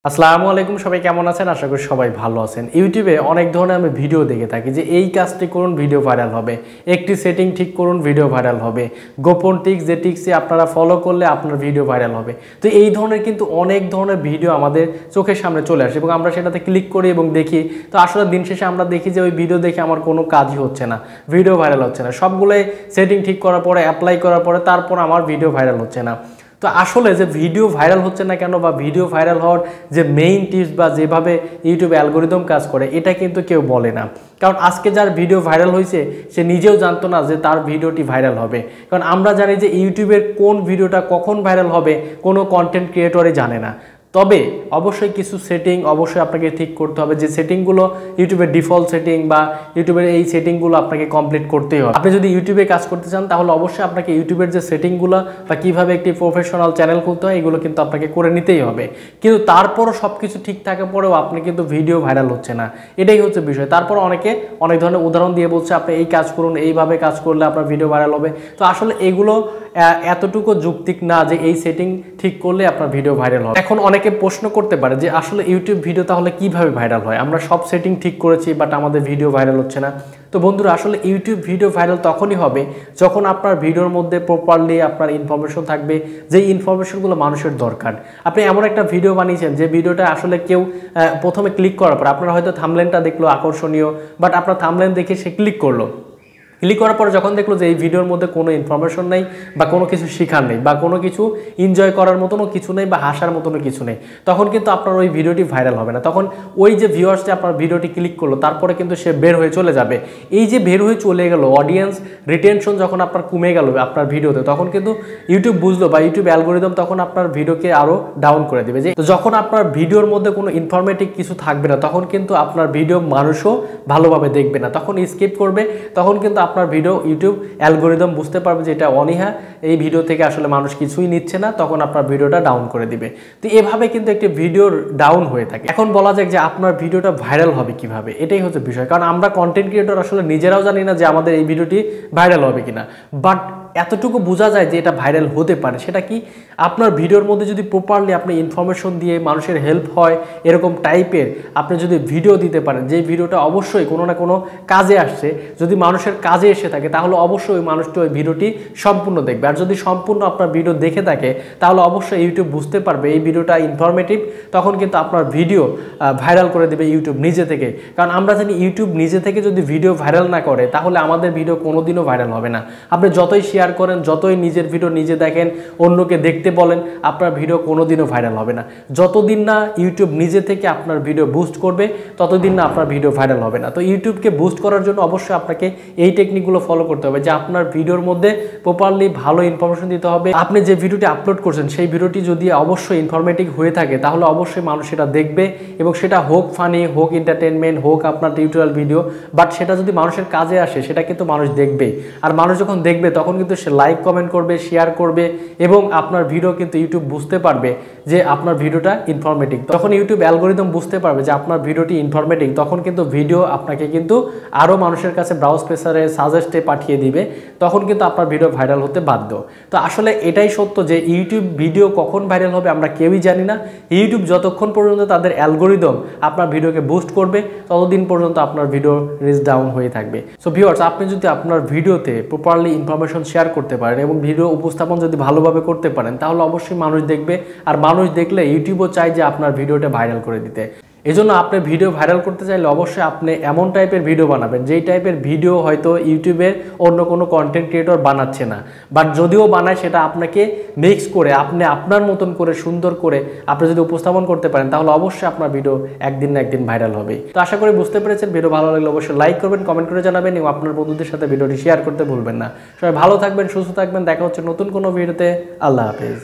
আসসালামু আলাইকুম, সবাই কেমন আছেন? আশা করি সবাই ভালো আছেন। ইউটিউবে অনেক ধরনের আমি ভিডিও দেখে থাকি যে এই কাজটি করুন ভিডিও ভাইরাল হবে, একটি সেটিং ঠিক করুন ভিডিও ভাইরাল হবে, গোপন টিক্স যে টিক্সে আপনারা ফলো করলে আপনার ভিডিও ভাইরাল হবে। তো এই ধরনের কিন্তু অনেক ধরনের ভিডিও আমাদের চোখের সামনে চলে আসে এবং আমরা সেটাতে ক্লিক করি এবং দেখি। তো আসলে দিন শেষে আমরা দেখি যে ওই ভিডিও দেখে আমার কোনো কাজই হচ্ছে না, ভিডিও ভাইরাল হচ্ছে না। সবগুলোই সেটিং ঠিক করার পরে, অ্যাপ্লাই করার পরে তারপর আমার ভিডিও ভাইরাল হচ্ছে না। তো আসলে যে ভিডিও ভাইরাল হচ্ছে না কেন বা ভিডিও ভাইরাল হওয়ার যে মেইন টিপস বা যেভাবে ইউটিউব অ্যালগোরিদম কাজ করে এটা কিন্তু কেউ বলে না। কারণ আজকে যার ভিডিও ভাইরাল হয়েছে সে নিজেও জানতো না যে তার ভিডিওটি ভাইরাল হবে। কারণ আমরা জানি যে ইউটিউবের কোন ভিডিওটা কখন ভাইরাল হবে কোনো কন্টেন্ট ক্রিয়েটরই জানে না। তবে অবশ্যই কিছু সেটিং অবশ্যই আপনাকে ঠিক করতে হবে, যে সেটিংগুলো ইউটিউবের ডিফল্ট সেটিং বা ইউটিউবের এই সেটিংগুলো আপনাকে কমপ্লিট করতেই হবে। আপনি যদি ইউটিউবে কাজ করতে চান তাহলে অবশ্যই আপনাকে ইউটিউবের যে সেটিংগুলো বা কীভাবে একটি প্রফেশনাল চ্যানেল খুলতে হয় এগুলো কিন্তু আপনাকে করে নিতেই হবে। কিন্তু তারপরও সব কিছু ঠিক থাকার পরেও আপনি কিন্তু ভিডিও ভাইরাল হচ্ছে না, এটাই হচ্ছে বিষয়। তারপর অনেকে অনেক ধরনের উদাহরণ দিয়ে বলছে আপনি এই কাজ করুন, এইভাবে কাজ করলে আপনার ভিডিও ভাইরাল হবে। তো আসলে এগুলো এতটুকু যৌক্তিক না যে এই সেটিং ঠিক করলে আপনার ভিডিও ভাইরাল হবে। এখন অনেকে প্রশ্ন করতে পারে যে আসলে ইউটিউব ভিডিও তাহলে কিভাবে ভাইরাল হয়? আমরা সব সেটিং ঠিক করেছি বাট আমাদের ভিডিও ভাইরাল হচ্ছে না। তো বন্ধুরা, আসলে ইউটিউব ভিডিও ভাইরাল তখনই হবে যখন আপনার ভিডিওর মধ্যে প্রপারলি আপনার ইনফরমেশন থাকবে, যেই ইনফরমেশনগুলো মানুষের দরকার। আপনি এমন একটা ভিডিও বানিয়েছেন যে ভিডিওটা আসলে কেউ প্রথমে ক্লিক করার পর আপনার হয়তো থাম্বনেলটা দেখলো আকর্ষণীয়, বাট আপনার থাম্বনেল দেখে সে ক্লিক করলো। ক্লিক করার পর যখন দেখলো যে এই ভিডিওর মধ্যে কোনো ইনফরমেশন নেই বা কোনো কিছু শেখার নেই বা কোনো কিছু এনজয় করার মতনও কিছু নেই বা হাসার মতনও কিছু নেই, তখন কিন্তু আপনার ওই ভিডিওটি ভাইরাল হবে না। তখন ওই যে ভিউয়ার্সটি আপনার ভিডিওটি ক্লিক করলো তারপরে কিন্তু সে বের হয়ে চলে যাবে। এই যে বের হয়ে চলে গেল, অডিয়েন্স রিটেনশন যখন আপনার কমে গেল আপনার ভিডিওতে, তখন কিন্তু ইউটিউব বুঝলো বা ইউটিউব অ্যালগোরিদম তখন আপনার ভিডিওকে আরও ডাউন করে দেবে। যে যখন আপনার ভিডিওর মধ্যে কোনো ইনফরমেটিভ কিছু থাকবে না তখন কিন্তু আপনার ভিডিও মানুষও ভালোভাবে দেখবে না, তখন স্কিপ করবে। তখন কিন্তু আপনার ভিডিও ইউটিউব অ্যালগোরিদম বুঝতে পারবে যে এটা অনীহা, এই ভিডিও থেকে আসলে মানুষ কিছুই নিচ্ছে না, তখন আপনার ভিডিওটা ডাউন করে দিবে। তো এভাবে কিন্তু একটি ভিডিও ডাউন হয়ে থাকে। এখন বলা যাক যে আপনার ভিডিওটা ভাইরাল হবে কিভাবে, এটাই হচ্ছে বিষয়। কারণ আমরা কন্টেন্ট ক্রিয়েটর আসলে নিজেরাও জানি না যে আমাদের এই ভিডিওটি ভাইরাল হবে কিনা, বাট এতটুকু বোঝা যায় যে এটা ভাইরাল হতে পারে। সেটা কি, আপনার ভিডিওর মধ্যে যদি প্রপারলি আপনি ইনফরমেশন দিয়ে মানুষের হেল্প হয় এরকম টাইপের আপনি যদি ভিডিও দিতে পারেন, যে ভিডিওটা অবশ্যই কোনো না কোনো কাজে আসছে, যদি মানুষের কাজে এসে থাকে তাহলে অবশ্যই ওই মানুষটি ওই ভিডিওটি সম্পূর্ণ দেখবে। আর যদি সম্পূর্ণ আপনার ভিডিও দেখে থাকে তাহলে অবশ্যই ইউটিউব বুঝতে পারবে এই ভিডিওটা ইনফরমেটিভ, তখন কিন্তু আপনার ভিডিও ভাইরাল করে দেবে ইউটিউব নিজে থেকে। কারণ আমরা জানি ইউটিউব নিজে থেকে যদি ভিডিও ভাইরাল না করে তাহলে আমাদের ভিডিও কোনোদিনও ভাইরাল হবে না। আপনি যতই শেয়ার করেন, যতই নিজের ভিডিও নিজে দেখেন, অন্যকে দেখতে বলেন, আপনার ভিডিও কোনোদিনও ভাইরাল হবে না। যতদিন না ইউটিউব নিজে থেকে আপনার ভিডিও বুস্ট করবে ততদিন না আপনার ভিডিও ভাইরাল হবে না। তো ইউটিউবকে বুস্ট করার জন্য অবশ্যই আপনাকে এই টেকনিকগুলো ফলো করতে হবে, যে আপনার ভিডিওর মধ্যে প্রপারলি ভালো ইনফরমেশন দিতে হবে। আপনি যে ভিডিওটি আপলোড করছেন সেই ভিডিওটি যদি অবশ্যই ইনফরমেটিভ হয়ে থাকে তাহলে অবশ্যই মানুষ সেটা দেখবে, এবং সেটা হোক ফানি, হোক এন্টারটেনমেন্ট, হোক আপনার টিউটোরিয়াল ভিডিও, বাট সেটা যদি মানুষের কাজে আসে সেটা কিন্তু মানুষ দেখবে। আর মানুষ যখন দেখবে তখন কিন্তু সে লাইক কমেন্ট করবে, শেয়ার করবে, এবং আপনার ভিডিও কিন্তু ইউটিউব বুঝতে পারবে যে আপনার ভিডিওটা ইনফরমেটিভ। তখন ইউটিউব অ্যালগোরিদম বুঝতে পারবে যে আপনার ভিডিওটি ইনফরমেটিভ, তখন কিন্তু ভিডিও আপনাকে কিন্তু আরও মানুষের কাছে ব্রাউজ পেসারে সাজেস্টে পাঠিয়ে দিবে, তখন কিন্তু আপনার ভিডিও ভাইরাল হতে বাধ্য। তো আসলে এটাই সত্য যে ইউটিউব ভিডিও কখন ভাইরাল হবে আমরা কেউই জানি না। ইউটিউব যতক্ষণ পর্যন্ত তাদের অ্যালগোরিদম আপনার ভিডিওকে বুস্ট করবে ততদিন পর্যন্ত আপনার ভিডিও রিচ ডাউন হয়ে থাকবে। সো ভিউয়ার্স, আপনি যদি আপনার ভিডিওতে প্রপারলি ইনফরমেশন শেয়ার করতে পারেন এবং ভিডিও উপস্থাপন যদি ভালোভাবে করতে পারেন তাহলে অবশ্যই মানুষ দেখবে। আর মানুষ দেখলে ইউটিউবও চায় যে আপনার ভিডিওটা ভাইরাল করে দিতে। এজন্য আপনি ভিডিও ভাইরাল করতে চাইলে অবশ্যই আপনি এমন টাইপের ভিডিও বানাবেন যেই টাইপের ভিডিও হয়তো ইউটিউবের অন্য কোনো কন্টেন্ট ক্রিয়েটর বানাচ্ছে না, বাট যদিও বানায় সেটা আপনাকে মিক্স করে আপনি আপনার মতন করে সুন্দর করে আপনি যদি উপস্থাপন করতে পারেন তাহলে অবশ্যই আপনার ভিডিও একদিন না একদিন ভাইরাল হবে। তো আশা করি বুঝতে পেরেছেন। ভিডিও ভালো লাগলে অবশ্যই লাইক করবেন, কমেন্ট করে জানাবেন এবং আপনার বন্ধুদের সাথে ভিডিওটি শেয়ার করতে ভুলবেন না। সবাই ভালো থাকবেন, সুস্থ থাকবেন। দেখা হচ্ছে নতুন কোনো ভিডিওতে। আল্লাহ হাফেজ।